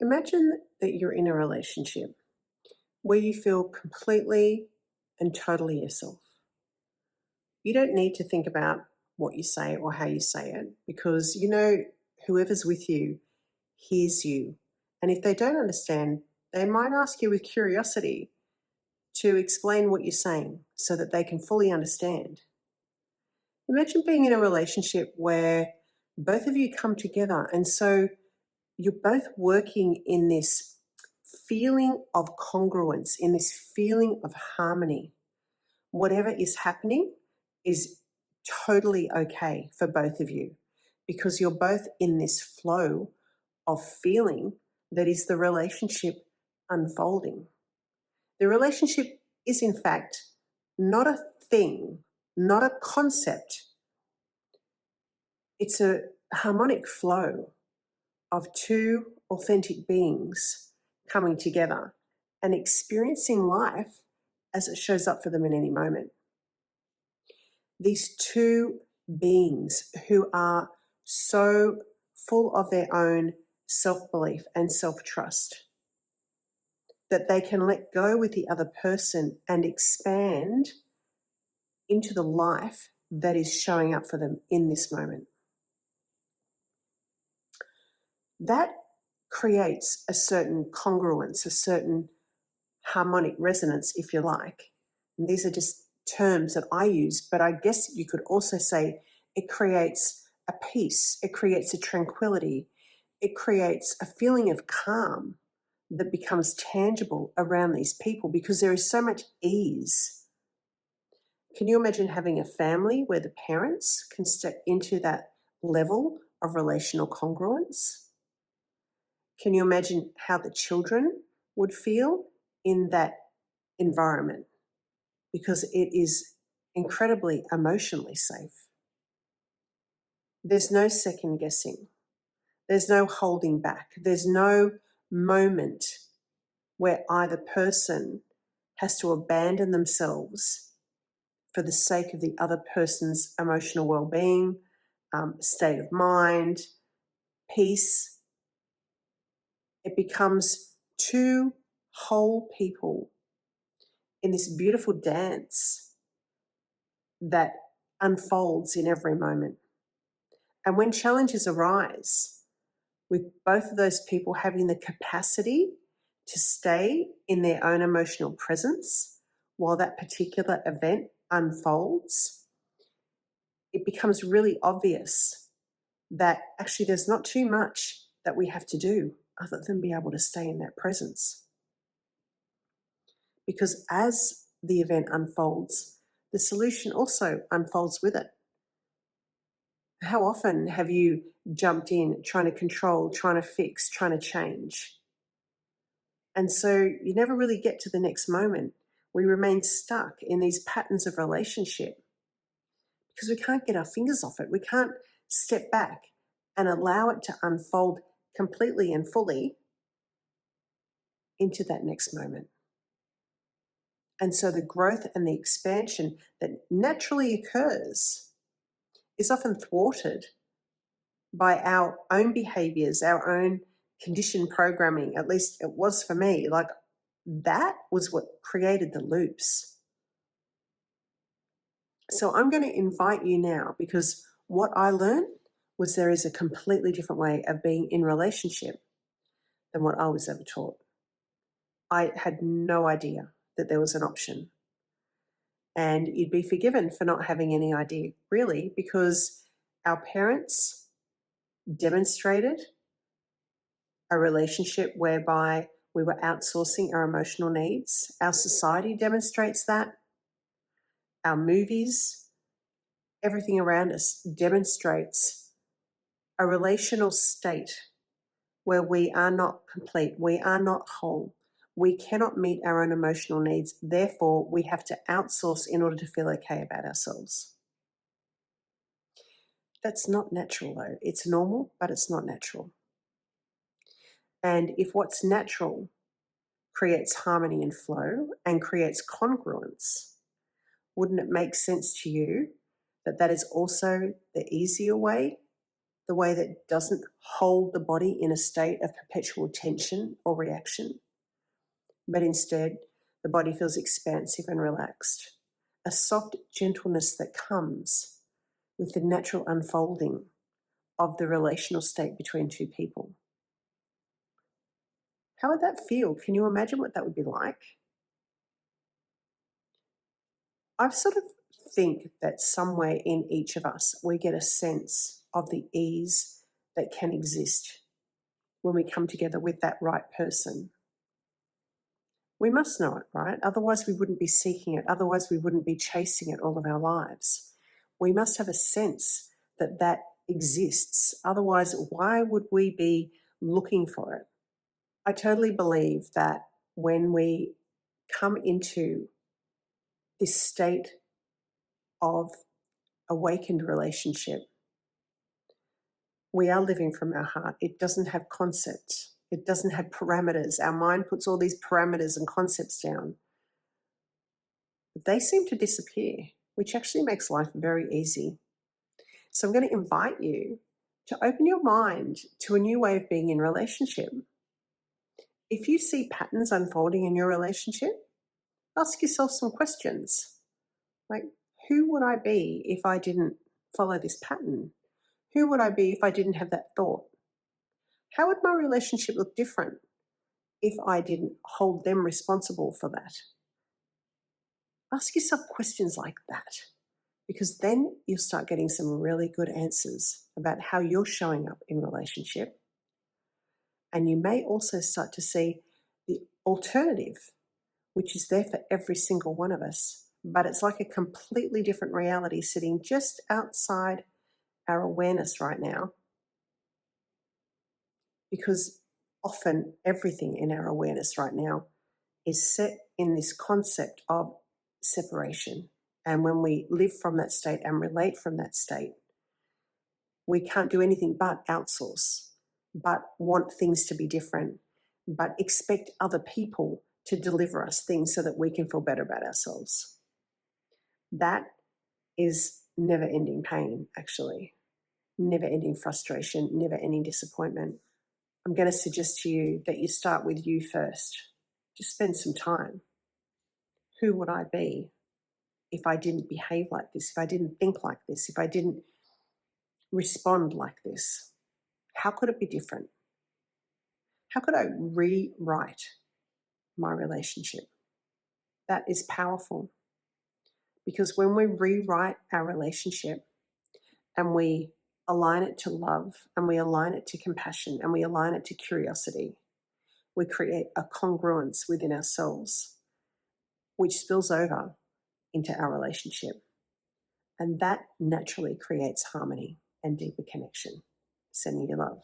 Imagine that you're in a relationship where you feel completely and totally yourself. You don't need to think about what you say or how you say it because you know whoever's with you hears you. And if they don't understand, they might ask you with curiosity to explain what you're saying so that they can fully understand. Imagine being in a relationship where both of you come together and so you're both working in this feeling of congruence, in this feeling of harmony. Whatever is happening is totally okay for both of you because you're both in this flow of feeling that is the relationship unfolding. The relationship is, in fact, not a thing, not a concept. It's a harmonic flow of two authentic beings coming together and experiencing life as it shows up for them in any moment. These two beings who are so full of their own self belief and self trust that they can let go with the other person and expand into the life that is showing up for them in this moment. That creates a certain congruence, a certain harmonic resonance, if you like. And these are just terms that I use, but I guess you could also say it creates a peace, it creates a tranquility, it creates a feeling of calm that becomes tangible around these people because there is so much ease. Can you imagine having a family where the parents can step into that level of relational congruence? Can you imagine how the children would feel in that environment? Because it is incredibly emotionally safe. There's no second guessing. There's no holding back. There's no moment where either person has to abandon themselves for the sake of the other person's emotional well-being, state of mind, peace. It becomes two whole people in this beautiful dance that unfolds in every moment. And when challenges arise, with both of those people having the capacity to stay in their own emotional presence while that particular event unfolds, it becomes really obvious that actually there's not too much that we have to do other than be able to stay in that presence. Because as the event unfolds, the solution also unfolds with it. How often have you jumped in trying to control, trying to fix, trying to change? And so you never really get to the next moment. We remain stuck in these patterns of relationship because we can't get our fingers off it. We can't step back and allow it to unfold completely and fully into that next moment. And so the growth and the expansion that naturally occurs is often thwarted by our own behaviors, our own conditioned programming. At least it was for me. Like that was what created the loops. So I'm going to invite you now because what I learned was there is a completely different way of being in relationship than what I was ever taught. I had no idea that there was an option. And you'd be forgiven for not having any idea, really, because our parents demonstrated a relationship whereby we were outsourcing our emotional needs. Our society demonstrates that. Our movies, everything around us demonstrates a relational state where we are not complete, we are not whole, we cannot meet our own emotional needs. Therefore, we have to outsource in order to feel okay about ourselves. That's not natural, though. It's normal, but it's not natural. And if what's natural creates harmony and flow and creates congruence, wouldn't it make sense to you that that is also the easier way the way that doesn't hold the body in a state of perpetual tension or reaction, but instead the body feels expansive and relaxed. A soft gentleness that comes with the natural unfolding of the relational state between two people. How would that feel? Can you imagine what that would be like? I sort of think that somewhere in each of us, we get a sense of the ease that can exist when we come together with that right person. We must know it, right? Otherwise, we wouldn't be seeking it. Otherwise, we wouldn't be chasing it all of our lives. We must have a sense that that exists. Otherwise, why would we be looking for it? I totally believe that when we come into this state of awakened relationship, we are living from our heart. It doesn't have concepts. It doesn't have parameters. Our mind puts all these parameters and concepts down. But they seem to disappear, which actually makes life very easy. So I'm going to invite you to open your mind to a new way of being in relationship. If you see patterns unfolding in your relationship, ask yourself some questions. Like, who would I be if I didn't follow this pattern? Who would I be if I didn't have that thought? How would my relationship look different if I didn't hold them responsible for that? Ask yourself questions like that, because then you'll start getting some really good answers about how you're showing up in relationship. And you may also start to see the alternative, which is there for every single one of us. But it's like a completely different reality sitting just outside our awareness right now. Because often everything in our awareness right now is set in this concept of separation. And when we live from that state and relate from that state, we can't do anything but outsource, but want things to be different, but expect other people to deliver us things so that we can feel better about ourselves. That is never ending pain, actually, never ending frustration, never ending disappointment. I'm going to suggest to you that you start with you first. Just spend some time. Who would I be if I didn't behave like this, if I didn't think like this, if I didn't respond like this? How could it be different? How could I rewrite my relationship? That is powerful, because when we rewrite our relationship and we align it to love and we align it to compassion and we align it to curiosity, we create a congruence within ourselves, which spills over into our relationship. And that naturally creates harmony and deeper connection. Sending you love.